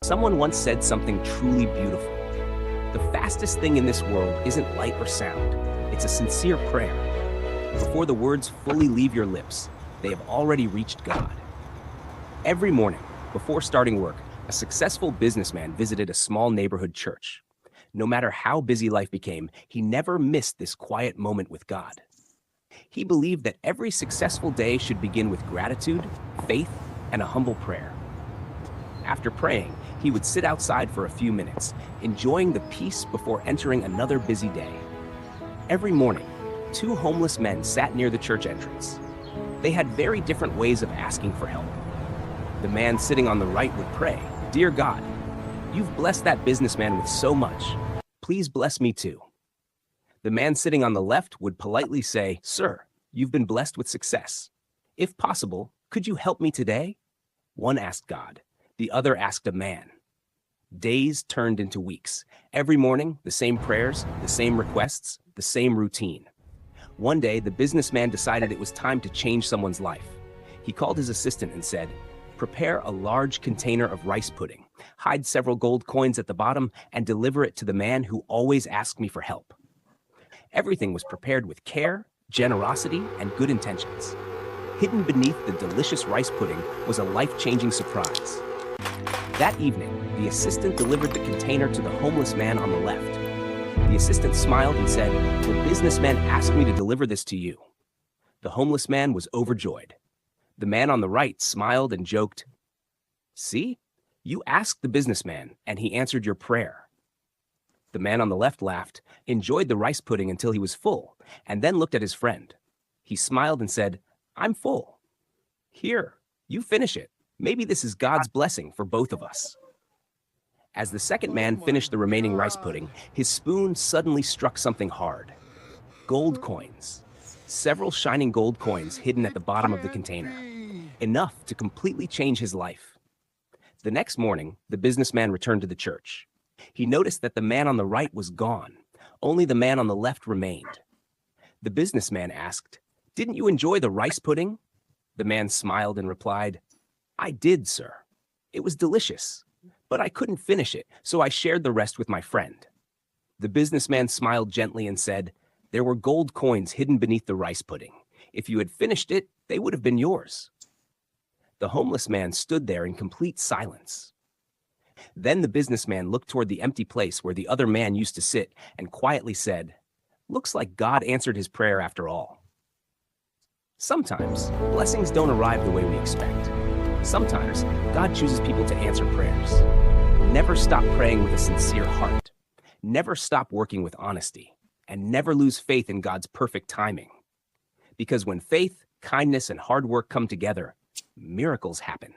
Someone once said something truly beautiful. The fastest thing in this world isn't light or sound. It's a sincere prayer. Before the words fully leave your lips, they have already reached God. Every morning, before starting work, a successful businessman visited a small neighborhood church. No matter how busy life became, he never missed this quiet moment with God. He believed that every successful day should begin with gratitude, faith, and a humble prayer. After praying, he would sit outside for a few minutes, enjoying the peace before entering another busy day. Every morning, two homeless men sat near the church entrance. They had very different ways of asking for help. The man sitting on the right would pray, "Dear God, you've blessed that businessman with so much. Please bless me too." The man sitting on the left would politely say, "Sir, you've been blessed with success. If possible, could you help me today?" One asked God. The other asked a man. Days turned into weeks. Every morning, the same prayers, the same requests, the same routine. One day, the businessman decided it was time to change someone's life. He called his assistant and said, "Prepare a large container of rice pudding, hide several gold coins at the bottom, and deliver it to the man who always asked me for help." Everything was prepared with care, generosity, and good intentions. Hidden beneath the delicious rice pudding was a life-changing surprise. That evening, the assistant delivered the container to the homeless man on the left. The assistant smiled and said, "The businessman asked me to deliver this to you." The homeless man was overjoyed. The man on the right smiled and joked, "See, you asked the businessman, and he answered your prayer." The man on the left laughed, enjoyed the rice pudding until he was full, and then looked at his friend. He smiled and said, "I'm full. Here, you finish it. Maybe this is God's blessing for both of us." As the second man finished the remaining rice pudding, his spoon suddenly struck something hard. Gold coins. Several shining gold coins hidden at the bottom of the container. Enough to completely change his life. The next morning, the businessman returned to the church. He noticed that the man on the right was gone. Only the man on the left remained. The businessman asked, "Didn't you enjoy the rice pudding?" The man smiled and replied, "I did, sir. It was delicious, but I couldn't finish it, so I shared the rest with my friend." The businessman smiled gently and said, "There were gold coins hidden beneath the rice pudding. If you had finished it, they would have been yours." The homeless man stood there in complete silence. Then the businessman looked toward the empty place where the other man used to sit and quietly said, "Looks like God answered his prayer after all." Sometimes, blessings don't arrive the way we expect. Sometimes, God chooses people to answer prayers. Never stop praying with a sincere heart. Never stop working with honesty. And never lose faith in God's perfect timing. Because when faith, kindness, and hard work come together, miracles happen.